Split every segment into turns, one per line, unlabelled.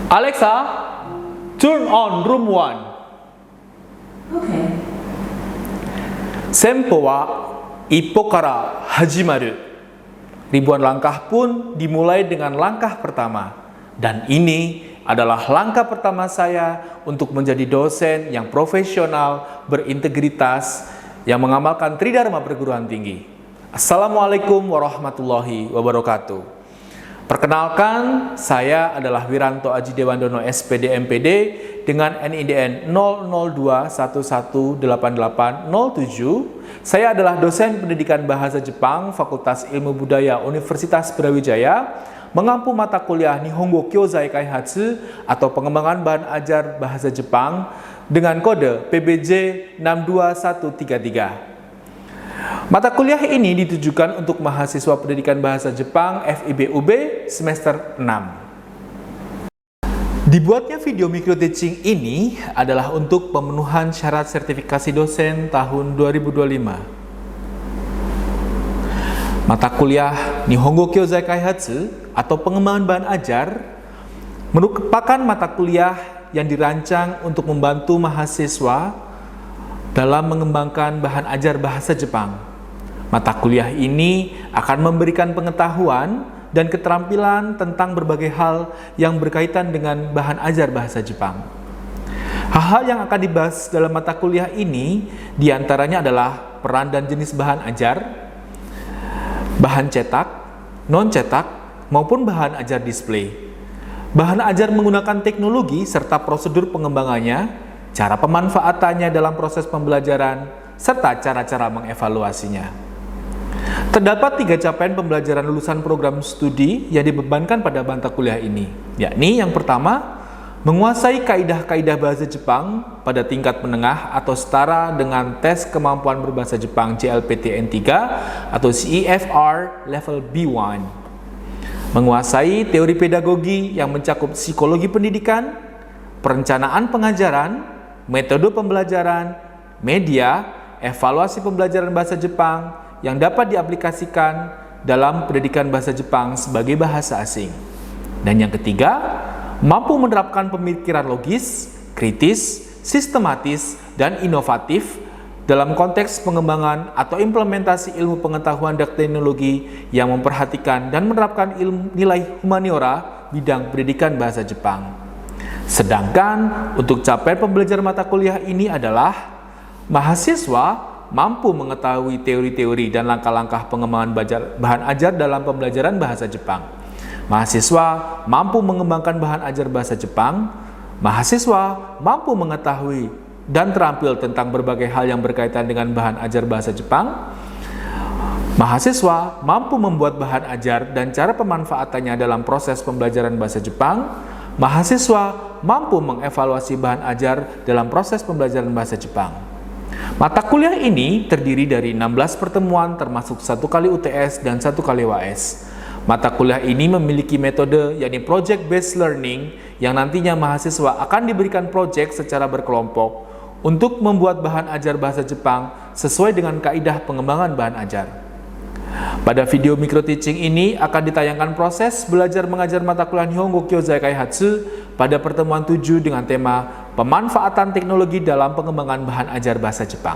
Alexa, turn on room 1.
Okay.
Senpo wa ippo kara hajimaru. Ribuan langkah pun dimulai dengan langkah pertama. Dan ini adalah langkah pertama saya untuk menjadi dosen yang profesional, berintegritas, yang mengamalkan Tridharma perguruan tinggi. Assalamualaikum warahmatullahi wabarakatuh. Perkenalkan, saya adalah Wiranto Aji Dewandono SPD MPD dengan NIDN 002118807. Saya adalah dosen pendidikan bahasa Jepang Fakultas Ilmu Budaya Universitas Brawijaya, mengampu mata kuliah Nihongo Kyozai Kaihatsu atau pengembangan bahan ajar bahasa Jepang dengan kode PBJ 62133. Mata kuliah ini ditujukan untuk mahasiswa pendidikan bahasa Jepang FIB-UB semester 6. Dibuatnya video micro teaching ini adalah untuk pemenuhan syarat sertifikasi dosen tahun 2025. Mata kuliah Nihongo Kyozai Kaihatsu atau pengembangan bahan ajar merupakan mata kuliah yang dirancang untuk membantu mahasiswa dalam mengembangkan bahan ajar bahasa Jepang. Mata kuliah ini akan memberikan pengetahuan dan keterampilan tentang berbagai hal yang berkaitan dengan bahan ajar bahasa Jepang. Hal-hal yang akan dibahas dalam mata kuliah ini diantaranya adalah peran dan jenis bahan ajar, bahan cetak, non-cetak, maupun bahan ajar display. Bahan ajar menggunakan teknologi serta prosedur pengembangannya, cara pemanfaatannya dalam proses pembelajaran, serta cara-cara mengevaluasinya. Terdapat 3 capaian pembelajaran lulusan program studi yang dibebankan pada mata kuliah ini, yakni yang pertama, menguasai kaidah-kaidah bahasa Jepang pada tingkat menengah atau setara dengan tes kemampuan berbahasa Jepang JLPTN 3 atau CEFR level B1. Menguasai teori pedagogi yang mencakup psikologi pendidikan, perencanaan pengajaran, metode pembelajaran, media, evaluasi pembelajaran bahasa Jepang yang dapat diaplikasikan dalam pendidikan bahasa Jepang sebagai bahasa asing. Dan yang ketiga, mampu menerapkan pemikiran logis, kritis, sistematis, dan inovatif dalam konteks pengembangan atau implementasi ilmu pengetahuan dan teknologi yang memperhatikan dan menerapkan nilai humaniora bidang pendidikan bahasa Jepang. Sedangkan untuk capaian pembelajaran mata kuliah ini adalah mahasiswa mampu mengetahui teori-teori dan langkah-langkah pengembangan bahan ajar dalam pembelajaran bahasa Jepang. Mahasiswa mampu mengembangkan bahan ajar bahasa Jepang. Mahasiswa mampu mengetahui dan terampil tentang berbagai hal yang berkaitan dengan bahan ajar bahasa Jepang. Mahasiswa mampu membuat bahan ajar dan cara pemanfaatannya dalam proses pembelajaran bahasa Jepang. Mahasiswa mampu mengevaluasi bahan ajar dalam proses pembelajaran bahasa Jepang. Mata kuliah ini terdiri dari 16 pertemuan termasuk 1 kali UTS dan 1 kali UAS. Mata kuliah ini memiliki metode yakni project based learning yang nantinya mahasiswa akan diberikan project secara berkelompok untuk membuat bahan ajar bahasa Jepang sesuai dengan kaidah pengembangan bahan ajar. Pada video micro teaching ini akan ditayangkan proses belajar mengajar mata kuliah Nihongo Kyozai Kaihatsu pada pertemuan 7 dengan tema pemanfaatan teknologi dalam pengembangan bahan ajar bahasa Jepang.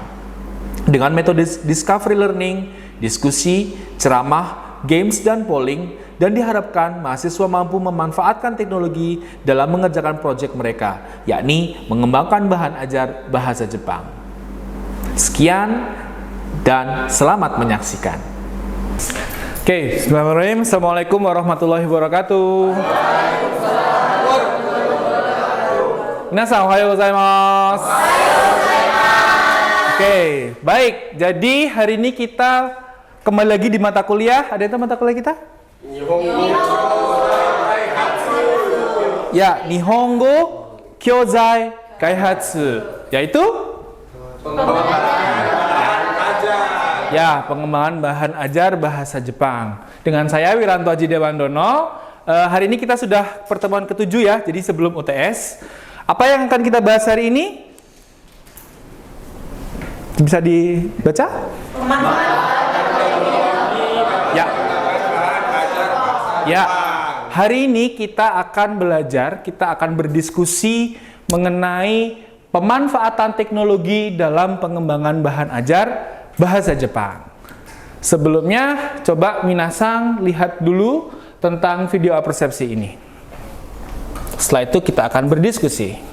Dengan metode discovery learning, diskusi, ceramah, games, dan polling, dan diharapkan mahasiswa mampu memanfaatkan teknologi dalam mengerjakan proyek mereka, yakni mengembangkan bahan ajar bahasa Jepang. Sekian dan selamat menyaksikan. Oke, bismillahirrahmanirrahim. Assalamualaikum warahmatullahi wabarakatuh. Minasan, ohayou gozaimasu. Oke, baik. Jadi hari ini kita kembali lagi di mata kuliah. Ada yang tahu mata kuliah kita? Ya, Nihongo Kyozai Kaihatsu, yaitu pengembangan bahan ajar bahasa Jepang. Dengan saya Wiranto Aji Dewandono. Hari ini kita sudah pertemuan ke-7 ya, jadi sebelum UTS. Apa yang akan kita bahas hari ini? Bisa dibaca? Ya. hari ini kita akan belajar, kita akan berdiskusi mengenai pemanfaatan teknologi dalam pengembangan bahan ajar bahasa Jepang. Sebelumnya, coba minasang lihat dulu tentang video apersepsi ini. Setelah itu kita akan berdiskusi.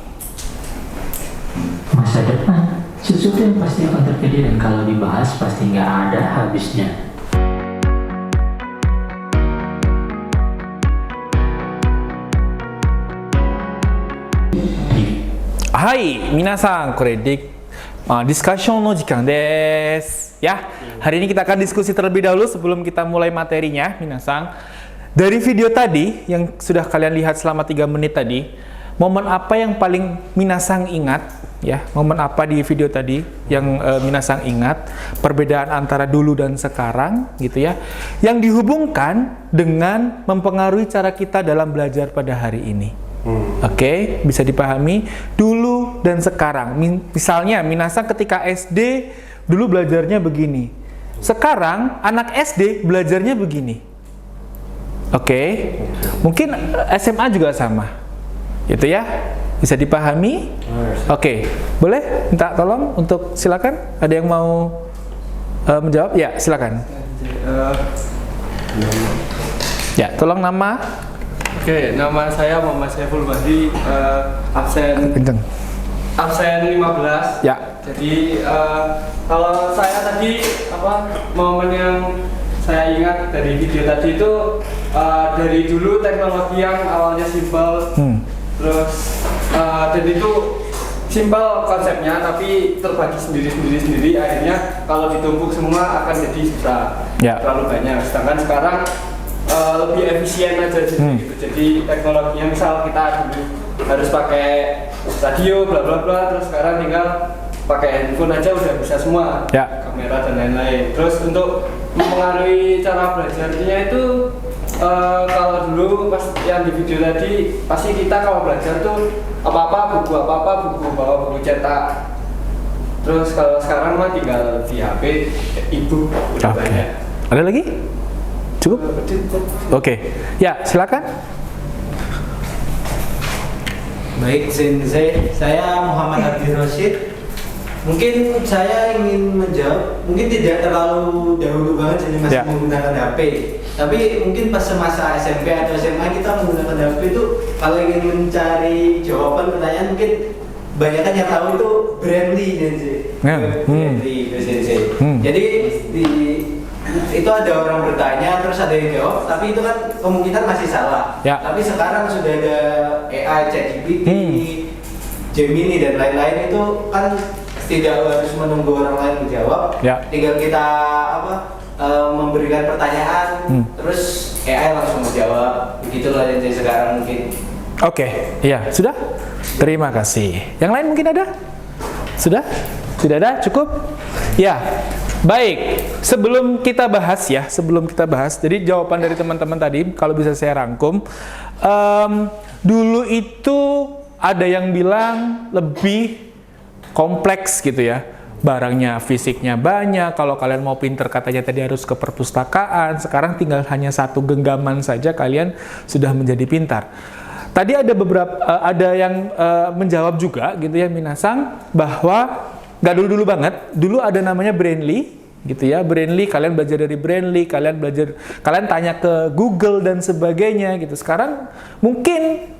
Masa depan sesuatu yang pasti akan terjadi dan kalau dibahas pasti nggak ada habisnya.
Hai, minasan, kore discussion no jikan desu. Ya, hari ini kita akan diskusi terlebih dahulu sebelum kita mulai materinya, minasan. Dari video tadi yang sudah kalian lihat selama 3 menit tadi, momen apa yang paling minasang ingat? Ya, momen apa di video tadi yang minasang ingat? Perbedaan antara dulu dan sekarang, gitu ya. Yang dihubungkan dengan mempengaruhi cara kita dalam belajar pada hari ini. Oke, bisa dipahami dulu dan sekarang. Misalnya, minasang ketika SD dulu belajarnya begini. Sekarang anak SD belajarnya begini. Oke, mungkin SMA juga sama. Gitu ya, bisa dipahami? Oke, boleh minta tolong untuk silakan. Ada yang mau menjawab? Ya, silakan. Ya, tolong nama.
Oke, nama saya Muhammad Saiful Bahri, absen
Kenceng.
absen 15.
Ya.
Jadi kalau saya tadi momen yang saya ingat dari video tadi itu dari dulu teknologi yang awalnya simpel, terus dan itu simpel konsepnya tapi terbagi sendiri akhirnya kalau ditumpuk semua akan jadi susah, terlalu banyak. Sedangkan sekarang lebih efisien aja gitu. Jadi teknologinya misal kita dulu harus pakai radio bla bla bla, terus sekarang tinggal pakai handphone aja udah bisa semua, kamera dan lain-lain. Terus untuk mempengaruhi cara belajarnya itu kalau dulu pas yang di video tadi pasti kita kalau belajar tuh buku bawa buku cetak. Terus kalau sekarang mah tinggal di HP, ibu udah banyak.
Ada lagi? Cukup? Oke. Ya, silakan.
Baik, Sensei. Saya Muhammad Abdi Rosyid. Mungkin saya ingin menjawab, mungkin tidak terlalu dahulu banget jadi masih menggunakan HP. Tapi mungkin pas semasa SMP atau SMA kita menggunakan HP itu kalau ingin mencari jawaban pertanyaan mungkin banyak yang tahu itu Brandly, Sensei. Brandly, Sensei. Jadi itu ada orang bertanya terus ada yang jawab, tapi itu kan kemungkinan masih salah. Tapi sekarang sudah ada AI, ChatGPT, Gemini dan lain-lain, itu kan tidak harus menunggu orang lain menjawab. Tinggal kita memberikan pertanyaan, terus AI langsung menjawab. Begitulah yang saya sekarang mungkin.
Oke, iya, sudah? Terima kasih. Yang lain mungkin ada? Sudah? Tidak ada? Cukup? Ya. Baik, sebelum kita bahas, jadi jawaban dari teman-teman tadi, kalau bisa saya rangkum, dulu itu ada yang bilang lebih kompleks gitu ya, barangnya, fisiknya banyak, kalau kalian mau pinter katanya tadi harus ke perpustakaan, sekarang tinggal hanya satu genggaman saja kalian sudah menjadi pintar. Tadi ada yang menjawab juga gitu ya, minasang, bahwa nggak dulu banget, dulu ada namanya Brandly gitu ya, Brandly, kalian belajar dari Brandly, kalian tanya ke Google dan sebagainya gitu. Sekarang mungkin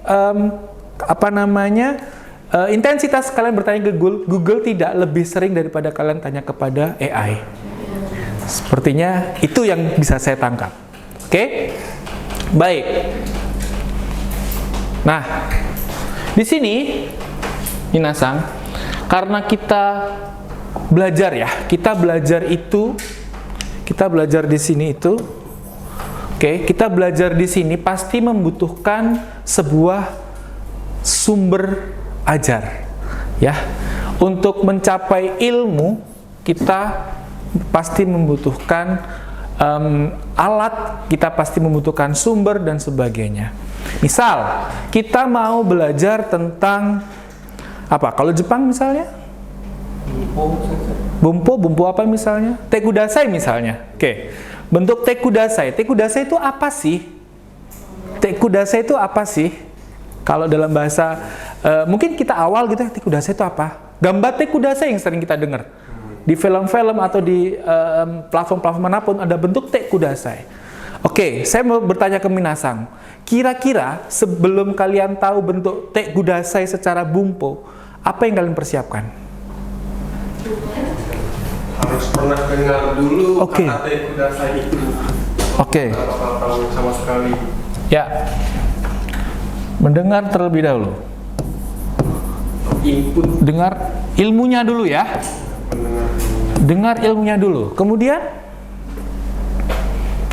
intensitas kalian bertanya ke Google tidak lebih sering daripada kalian tanya kepada AI. Sepertinya itu yang bisa saya tangkap. Oke? Baik. Nah, di sini minasang, karena kita belajar kita belajar di sini itu, kita belajar di sini pasti membutuhkan sebuah sumber ajar, ya. Untuk mencapai ilmu kita pasti membutuhkan alat, kita pasti membutuhkan sumber dan sebagainya. Misal kita mau belajar tentang apa? Kalau Jepang misalnya? Bumpo apa misalnya? Tekudasai misalnya. Bentuk tekudasai. Tekudasai itu apa sih? tekudasai itu apa sih? Kalau dalam bahasa mungkin kita awal gitu ya, tekudasai itu apa? Gambar tekudasai yang sering kita dengar di film-film atau di platform-platform manapun ada bentuk tekudasai. Oke, saya mau bertanya ke Minasang. Kira-kira sebelum kalian tahu bentuk tekudasai secara bumpo, apa yang kalian persiapkan?
Harus pernah dengar dulu
Oke.
kata tekudasai itu.
Oke.
Nggak bakal tahu sama sekali.
Ya. Mendengar terlebih dahulu.
Input
Dengar ilmunya dulu ya. Dengar ilmunya dulu. Kemudian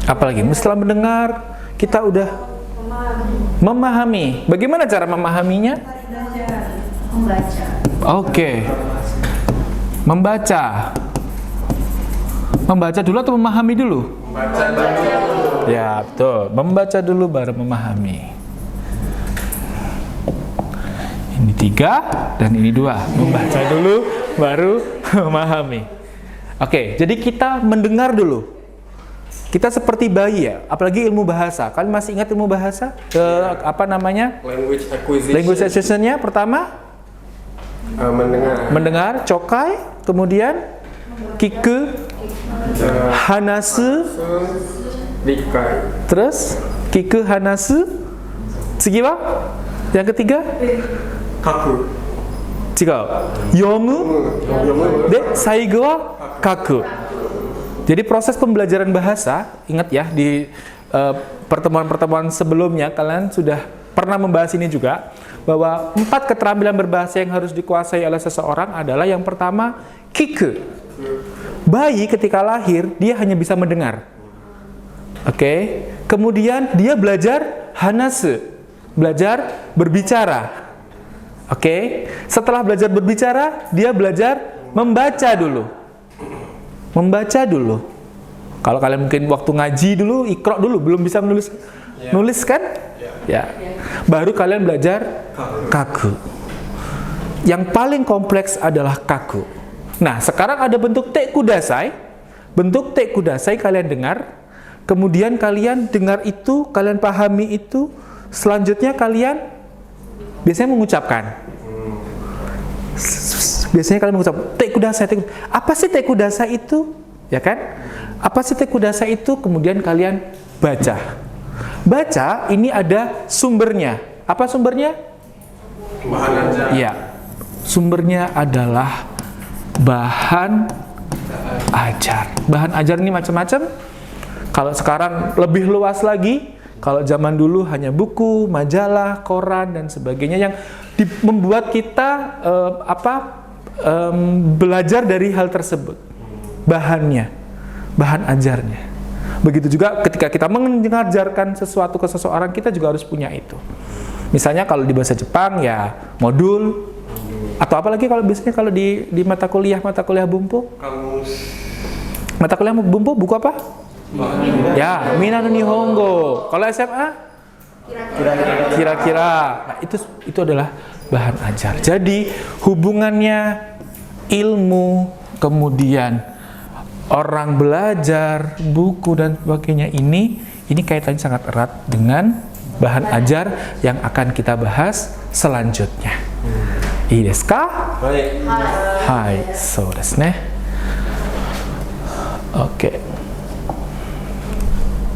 apalagi? Setelah mendengar, kita udah memahami. Bagaimana cara memahaminya?
Membaca.
Oke. Membaca. Membaca dulu atau memahami dulu?
baca dulu.
Ya, betul. Membaca dulu baru memahami. Ini 3 dan ini 2. Membaca dulu baru memahami. Oke, jadi kita mendengar dulu. Kita seperti bayi ya, apalagi ilmu bahasa. Kalian masih ingat ilmu bahasa? Apa namanya?
Language acquisition.
Language acquisition-nya pertama
Mendengar.
mendengar, chokai, kemudian kiku, hanasu,
Dikai.
terus kiku, hanasu, tsugi wa? Yang ketiga?
Kaku.
Chigau. Yomu, de saigo wa kaku. Jadi proses pembelajaran bahasa, ingat ya di pertemuan-pertemuan sebelumnya kalian sudah pernah membahas ini juga, bahwa 4 keterampilan berbahasa yang harus dikuasai oleh seseorang adalah yang pertama, kiku. Bayi ketika lahir, dia hanya bisa mendengar. Oke. Kemudian dia belajar hanasu, belajar berbicara. Oke. Setelah belajar berbicara, dia belajar membaca dulu. Membaca dulu. Kalau kalian mungkin waktu ngaji dulu, ikro dulu, belum bisa menulis, nulis kan? Ya. Baru kalian belajar kaku. Yang paling kompleks adalah kaku. Nah, sekarang ada bentuk tekudasai. Bentuk tekudasai kalian dengar, kemudian kalian dengar itu, kalian pahami itu, selanjutnya kalian biasanya mengucapkan. Biasanya kalian mengucap tekudasai. Apa sih tekudasai itu? Ya kan? Apa sih tekudasai itu? Kemudian kalian baca. Baca ini ada sumbernya. Apa sumbernya?
Bahan ajar.
Iya. Sumbernya adalah bahan ajar. Bahan ajar ini macam-macam. Kalau sekarang lebih luas lagi. Kalau zaman dulu hanya buku, majalah, koran dan sebagainya yang membuat kita belajar dari hal tersebut. Bahannya, bahan ajarnya. Begitu juga ketika kita mengajarkan sesuatu ke seseorang, kita juga harus punya itu. Misalnya kalau di bahasa Jepang ya modul, atau apalagi kalau biasanya kalau di mata kuliah bumpo.
Kamus.
Mata kuliah bumpo buku apa? Ya, Mina no Nihongo. Kalau SMA? Kira-kira. Nah, itu adalah bahan ajar. Jadi hubungannya ilmu, kemudian orang belajar, buku dan sebagainya ini kaitannya sangat erat dengan bahan ajar yang akan kita bahas selanjutnya. Ii desu ka? Hai, so desu ne. Oke.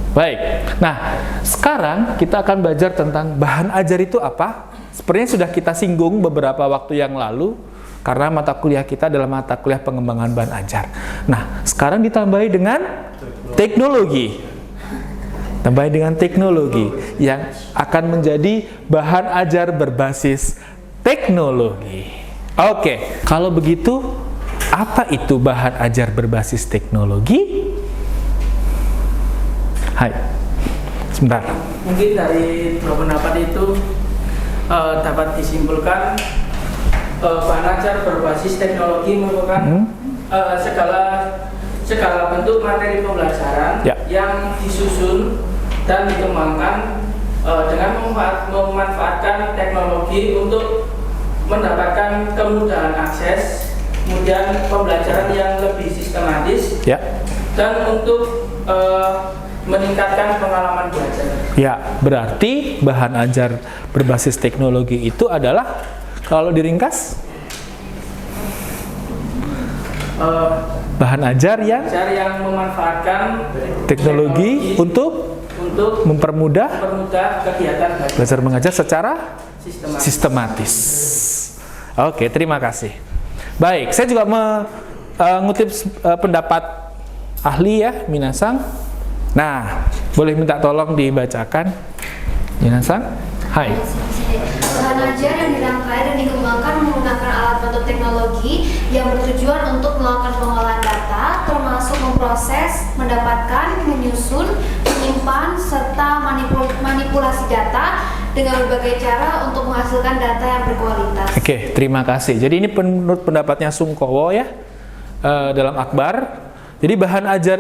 Baik. Nah, sekarang kita akan belajar tentang bahan ajar itu apa? Sepertinya sudah kita singgung beberapa waktu yang lalu karena mata kuliah kita adalah mata kuliah pengembangan bahan ajar. Nah, sekarang ditambahi dengan teknologi. Tambahi dengan teknologi yang akan menjadi bahan ajar berbasis teknologi. Oke, kalau begitu apa itu bahan ajar berbasis teknologi? Hai, sebentar.
Mungkin dari dua pendapat itu dapat disimpulkan bahan ajar berbasis teknologi merupakan segala bentuk materi pembelajaran yang disusun dan dikembangkan dengan memanfaatkan teknologi untuk mendapatkan kemudahan akses, kemudian pembelajaran yang lebih sistematis, dan untuk meningkatkan pengalaman belajar.
Ya, berarti bahan ajar berbasis teknologi itu adalah, kalau diringkas, bahan ajar
yang memanfaatkan
teknologi untuk mempermudah
kegiatan
belajar mengajar secara sistematis. Oke, terima kasih. Baik, saya juga mengutip pendapat ahli ya, Minasang. Nah, boleh minta tolong dibacakan, Minasang? Hai.
Bahan ajar yang dirangkai dan dikembangkan menggunakan alat bantu teknologi yang bertujuan untuk melakukan pengolahan data, termasuk memproses, mendapatkan, menyusun, menyimpan, serta manipulasi data dengan berbagai cara untuk menghasilkan data yang berkualitas.
Oke, terima kasih. Jadi ini menurut pendapatnya Sungkowo ya, dalam Akbar. Jadi bahan ajar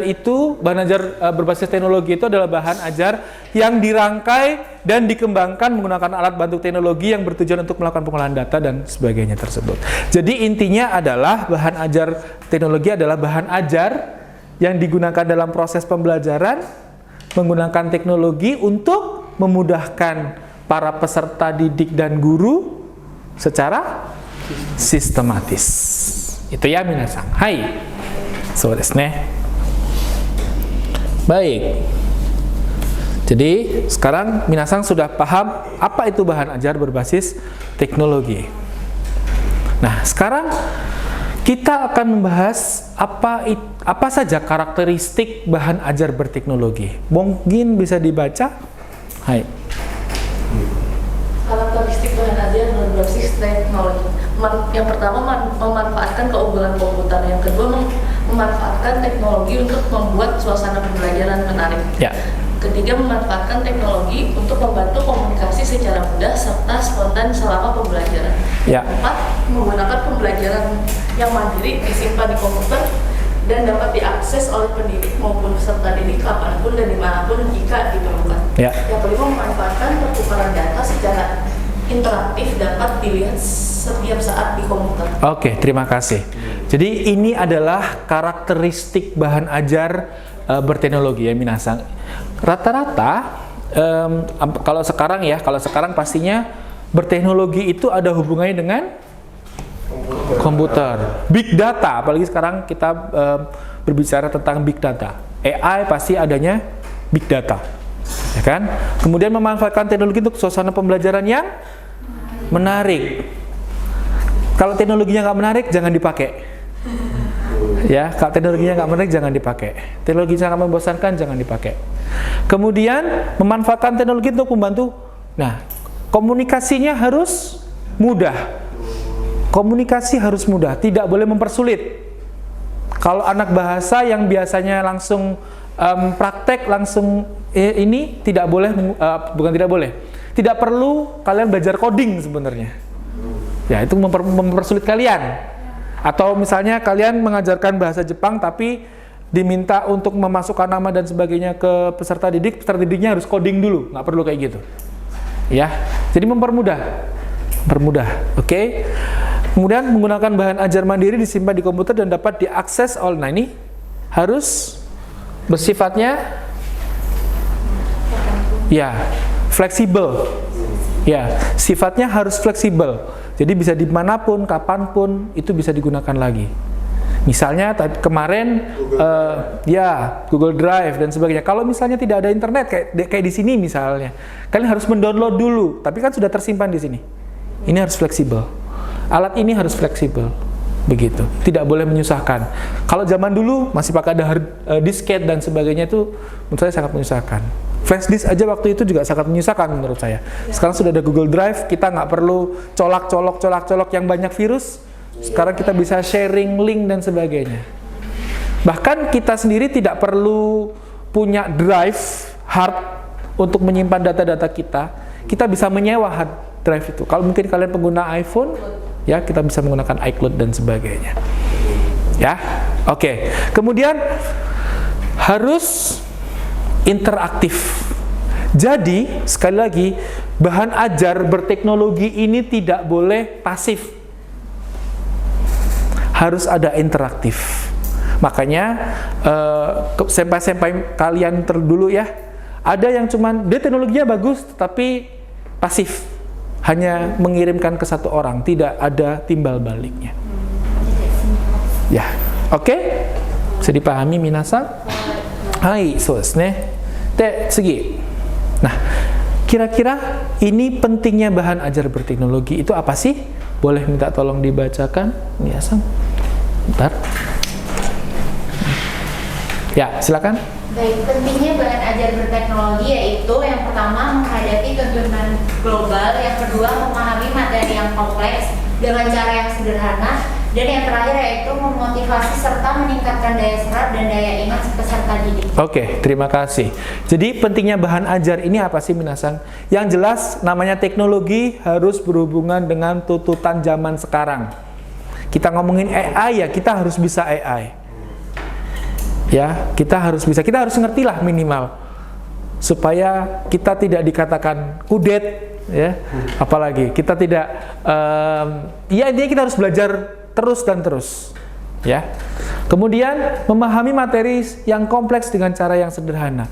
berbasis teknologi itu adalah bahan ajar yang dirangkai dan dikembangkan menggunakan alat bantu teknologi yang bertujuan untuk melakukan pengolahan data dan sebagainya tersebut. Jadi intinya adalah bahan ajar teknologi adalah bahan ajar yang digunakan dalam proses pembelajaran menggunakan teknologi untuk memudahkan para peserta didik dan guru secara sistematis. Itu ya Minasang. Hai. So desu ne. Baik. Jadi sekarang Minasang sudah paham apa itu bahan ajar berbasis teknologi. Nah, sekarang kita akan membahas apa saja karakteristik bahan ajar berteknologi. Mungkin bisa dibaca. Hai.
Karakteristik bahan ajar berbasis teknologi. Yang pertama, memanfaatkan keunggulan komputer. Yang kedua, memanfaatkan teknologi untuk membuat suasana pembelajaran menarik.
Ya.
Ketiga, memanfaatkan teknologi untuk membantu komunikasi secara mudah serta spontan selama pembelajaran.
Ya.
Keempat, menggunakan pembelajaran yang mandiri disimpan di komputer dan dapat diakses oleh pendidik maupun peserta didik kapanpun dan dimanapun jika diperlukan.
Ya.
Yang kelima, memanfaatkan pertukaran data secara interaktif dapat dilihat setiap saat di komputer. Oke,
terima kasih. Jadi ini adalah karakteristik bahan ajar berteknologi ya Minasang. Rata-rata kalau sekarang pastinya berteknologi itu ada hubungannya dengan komputer, big data. Apalagi sekarang kita berbicara tentang big data. AI pasti adanya big data, ya kan? Kemudian memanfaatkan teknologi untuk suasana pembelajaran yang menarik. Kalau teknologinya nggak menarik, jangan dipakai. Ya, kalau teknologinya nggak menarik, jangan dipakai. Teknologi sangat membosankan, jangan dipakai. Kemudian memanfaatkan teknologi untuk membantu. Nah, komunikasinya harus mudah. Komunikasi harus mudah, tidak boleh mempersulit. Kalau anak bahasa yang biasanya langsung praktek, langsung ini tidak boleh, bukan tidak boleh. Tidak perlu kalian belajar coding sebenarnya. Ya, itu mempersulit kalian. Atau misalnya kalian mengajarkan bahasa Jepang tapi diminta untuk memasukkan nama dan sebagainya ke peserta didiknya harus coding dulu, nggak perlu kayak gitu. Ya, jadi mempermudah, oke? Kemudian menggunakan bahan ajar mandiri disimpan di komputer dan dapat diakses oleh. Nah, ini harus bersifatnya ya fleksibel. Ya, sifatnya harus fleksibel. Jadi bisa dimanapun, kapanpun itu bisa digunakan lagi. Misalnya kemarin Google Drive dan sebagainya. Kalau misalnya tidak ada internet kayak di sini misalnya, kalian harus mendownload dulu. Tapi kan sudah tersimpan di sini. Ini harus fleksibel. Alat ini harus fleksibel. Begitu. Tidak boleh menyusahkan. Kalau zaman dulu masih pakai ada disket dan sebagainya, itu menurut saya sangat menyusahkan. Flash disk aja waktu itu juga sangat menyusahkan menurut saya. Sekarang sudah ada Google Drive, kita nggak perlu colak-colok yang banyak virus. Sekarang kita bisa sharing link dan sebagainya. Bahkan kita sendiri tidak perlu punya drive hard untuk menyimpan data-data kita. Kita bisa menyewa hard drive itu. Kalau mungkin kalian pengguna iPhone, ya kita bisa menggunakan iCloud dan sebagainya. Ya, oke. Kemudian harus interaktif. Jadi, sekali lagi, bahan ajar berteknologi ini tidak boleh pasif. Harus ada interaktif. Makanya senpai-senpai kalian terdulu ya, ada yang cuman dia teknologinya bagus tapi pasif, hanya mengirimkan ke satu orang, tidak ada timbal baliknya. Ya, oke? Bisa dipahami minasan? Hai, so desu ne. De, tsugi. Nah, kira-kira ini pentingnya bahan ajar berteknologi itu apa sih? Boleh minta tolong dibacakan, minasan? Bentar. Ya, silakan.
Baik, pentingnya bahan ajar berteknologi yaitu yang pertama menghadapi tuntutan global, yang kedua memahami materi yang kompleks dengan cara yang sederhana, dan yang terakhir yaitu memotivasi serta meningkatkan daya serap dan daya ingat peserta didik.
Oke, terima kasih. Jadi pentingnya bahan ajar ini apa sih minasan? Yang jelas namanya teknologi harus berhubungan dengan tuntutan zaman sekarang. Kita ngomongin AI ya, kita harus bisa AI. Ya, kita harus bisa, kita harus ngerti lah minimal supaya kita tidak dikatakan kudet, ya. Apalagi kita tidak, ya intinya kita harus belajar terus dan terus, ya. Kemudian memahami materi yang kompleks dengan cara yang sederhana.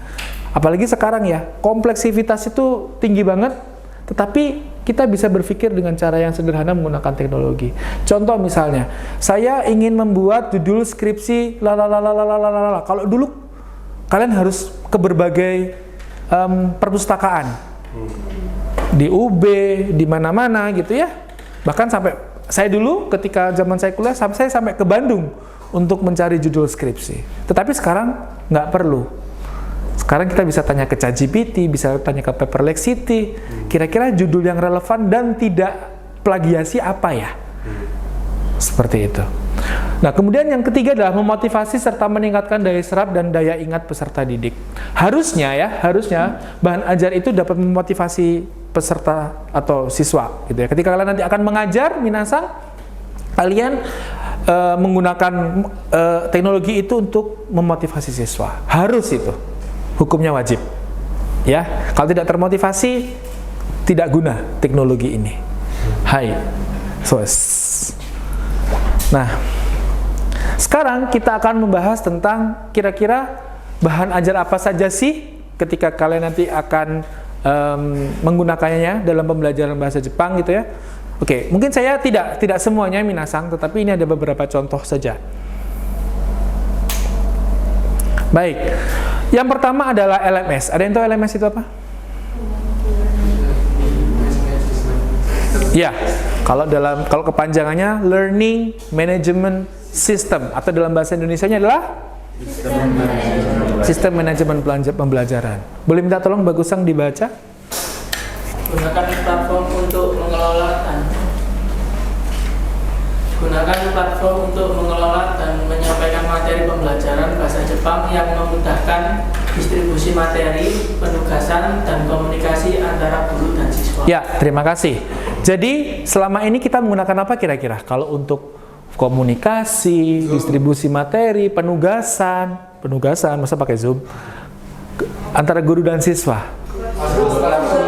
Apalagi sekarang ya, kompleksivitas itu tinggi banget, tetapi kita bisa berpikir dengan cara yang sederhana menggunakan teknologi. Contoh misalnya, saya ingin membuat judul skripsi lalalalalalala. Kalau dulu kalian harus ke berbagai perpustakaan di UB, di mana-mana gitu ya. Bahkan sampai saya dulu ketika zaman saya kuliah, saya sampai ke Bandung untuk mencari judul skripsi. Tetapi sekarang nggak perlu. Sekarang kita bisa tanya ke ChatGPT, bisa tanya ke Paperlexity, kira-kira judul yang relevan dan tidak plagiasi apa ya? Seperti itu. Nah, kemudian yang ketiga adalah memotivasi serta meningkatkan daya serap dan daya ingat peserta didik. Harusnya bahan ajar itu dapat memotivasi peserta atau siswa, gitu ya. Ketika kalian nanti akan mengajar, minasan, kalian menggunakan teknologi itu untuk memotivasi siswa. Harus itu. Hukumnya wajib, ya. Kalau tidak termotivasi, tidak guna teknologi ini. Hai, nah, sekarang kita akan membahas tentang kira-kira bahan ajar apa saja sih ketika kalian nanti akan menggunakannya dalam pembelajaran bahasa Jepang, gitu ya. Oke, mungkin saya tidak semuanya minasan, tetapi ini ada beberapa contoh saja. Baik. Yang pertama adalah LMS. Ada yang tahu LMS itu apa? Ya, kalau kepanjangannya Learning Management System, atau dalam bahasa Indonesianya adalah Sistem Manajemen Pembelajaran. Boleh minta tolong Mbak Gusang dibaca?
Gunakan platform untuk mengelola dan menyampaikan materi pembelajaran bahasa Jepang yang memudahkan distribusi materi, penugasan, dan komunikasi antara guru dan siswa. Ya, terima kasih. Jadi, selama ini kita menggunakan apa kira-kira? Kalau untuk komunikasi, distribusi materi, penugasan, masa pakai Zoom? Antara guru dan siswa?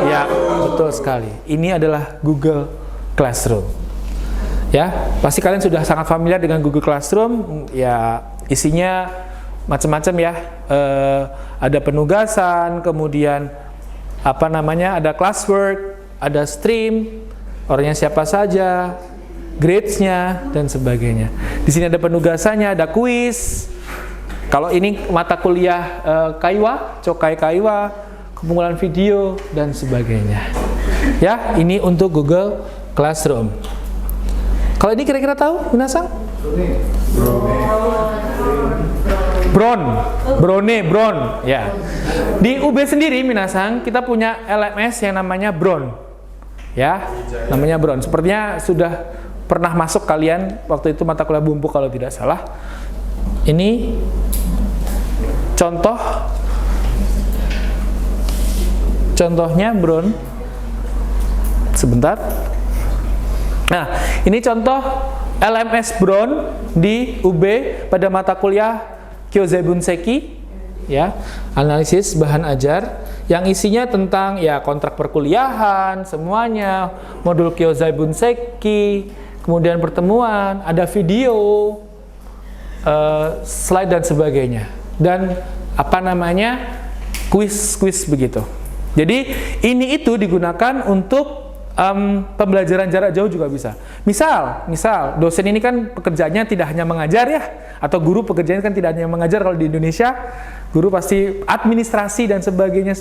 Ya, betul sekali. Ini adalah Google Classroom. Ya, pasti kalian sudah sangat familiar dengan Google Classroom. Ya, isinya macam-macam ya. Ada penugasan, kemudian ada classwork, ada stream, orangnya siapa saja, grades-nya dan sebagainya. Di sini ada penugasannya, ada kuis. Kalau ini mata kuliah Kaiwa, Chokai Kaiwa, kumpulan video dan sebagainya. Ya, ini untuk Google Classroom. Kalau ini kira-kira tahu, Minasang? Bron, ya. Di UB sendiri, Minasang, kita punya LMS yang namanya Bron, ya, namanya Bron. Sepertinya sudah pernah masuk kalian waktu itu mata kuliah bumbu kalau tidak salah. Ini contohnya Bron. Sebentar. Nah, ini contoh LMS Bron di UB pada mata kuliah Kyozai Bunseki, ya, analisis bahan ajar, yang isinya tentang ya kontrak perkuliahan, semuanya, modul Kyozai Bunseki, kemudian pertemuan, ada video,
slide dan sebagainya, dan kuis begitu. Jadi ini itu digunakan untuk pembelajaran jarak jauh juga bisa. Misal dosen ini kan pekerjaannya tidak hanya mengajar ya, atau guru pekerjaannya kan tidak hanya mengajar. Kalau di Indonesia guru pasti administrasi dan sebagainya.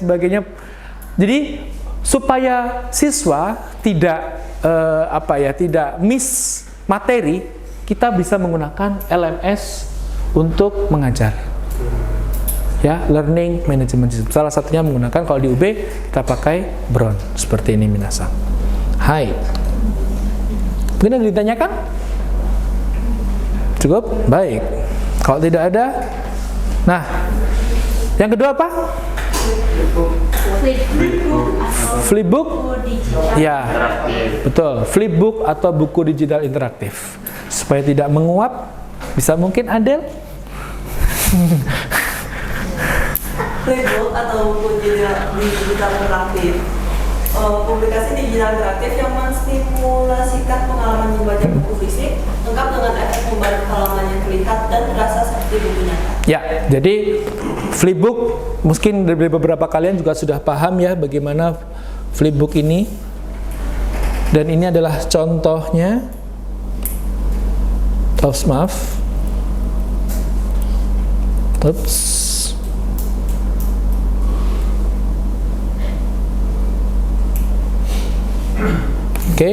Jadi supaya siswa tidak tidak miss materi, kita bisa menggunakan LMS untuk mengajar. Ya, learning management system. Salah satunya menggunakan, kalau di UB kita pakai Bron seperti ini minasang. Hai. Mungkin ada ditanyakan? Cukup? Baik. Kalau tidak ada, nah, yang kedua apa? Flipbook. Ya, betul. Flipbook atau buku digital interaktif. Supaya tidak menguap, bisa mungkin Adel?
Flipbook atau buku digital interaktif, publikasi digital interaktif yang mensimulasikan pengalaman membaca buku fisik lengkap dengan efek membaca halaman yang terlihat dan terasa seperti buku nyata.
Ya, jadi Flipbook mungkin dari beberapa kalian juga sudah paham ya bagaimana Flipbook ini, dan ini adalah contohnya. Maaf. Oke.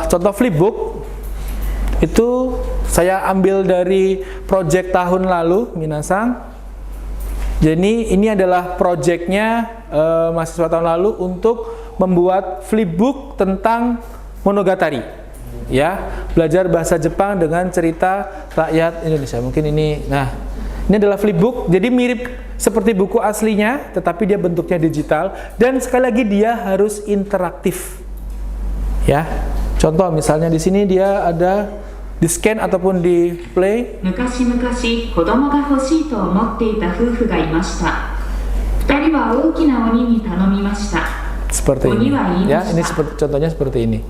Contoh Flipbook itu saya ambil dari project tahun lalu, minasang. Jadi ini adalah projectnya mahasiswa tahun lalu untuk membuat Flipbook tentang Monogatari. Ya, belajar bahasa Jepang dengan cerita rakyat Indonesia. Mungkin ini, nah, ini adalah Flipbook. Jadi mirip seperti buku aslinya, tetapi dia bentuknya digital, dan sekali lagi dia harus interaktif. Ya, contoh misalnya di sini dia ada di scan ataupun di play.
昔々子供が欲しいと思っていた夫婦がいました。2人は大きな鬼に頼みました。
Seperti ini. Ya, ini seperti contohnya seperti ini.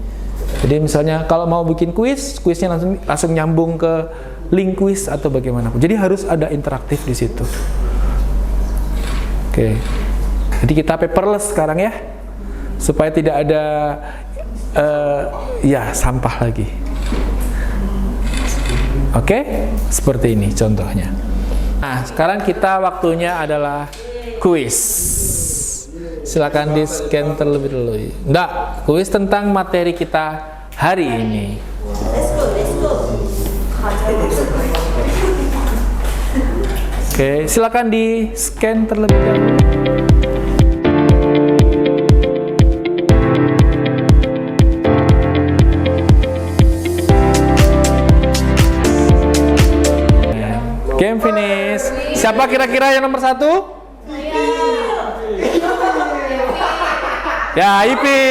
Jadi misalnya kalau mau bikin kuisnya langsung nyambung ke link kuis atau bagaimanapun. Jadi harus ada interaktif di situ. Oke. Jadi kita paperless sekarang ya, supaya tidak ada sampah lagi. Oke, seperti ini contohnya. Nah, sekarang kita waktunya adalah kuis. Silakan di scan terlebih dahulu. Enggak, kuis tentang materi kita hari ini. Oke, silakan di scan terlebih dahulu. Game finish. Siapa kira-kira yang nomor 1? Ya, Ipi.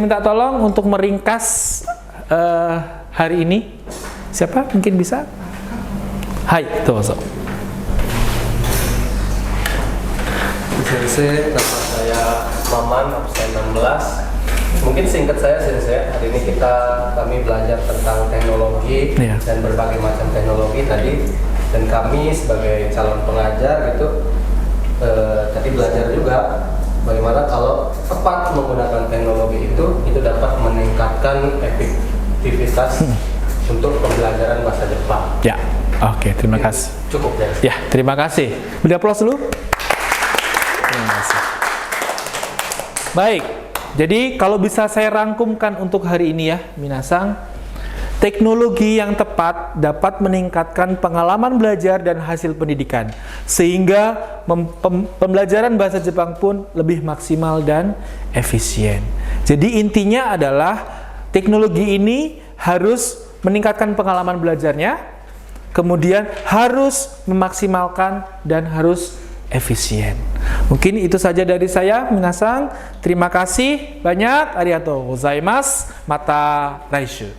Minta tolong untuk meringkas hari ini. Siapa? Mungkin bisa? Hai, dozo.
Sensei, nama saya Maman, absen 16. Mungkin singkat saya Sensei, hari ini kami belajar tentang teknologi dan berbagai macam teknologi tadi, dan kami sebagai calon pengajar gitu tadi belajar juga bagaimana kalau tepat menggunakan teknologi itu dapat meningkatkan efektivitas untuk pembelajaran bahasa Jepang.
Ya, oke, terima kasih.
Cukup ya.
Ya, terima kasih. Beri aplaus dulu. Terima kasih. Baik. Jadi kalau bisa saya rangkumkan untuk hari ini ya, minasang, teknologi yang tepat dapat meningkatkan pengalaman belajar dan hasil pendidikan, sehingga pembelajaran bahasa Jepang pun lebih maksimal dan efisien. Jadi intinya adalah teknologi ini harus meningkatkan pengalaman belajarnya, kemudian harus memaksimalkan dan harus efisien. Mungkin itu saja dari saya, minasang. Terima kasih banyak. Arigatou gozaimasu. Mata raishu.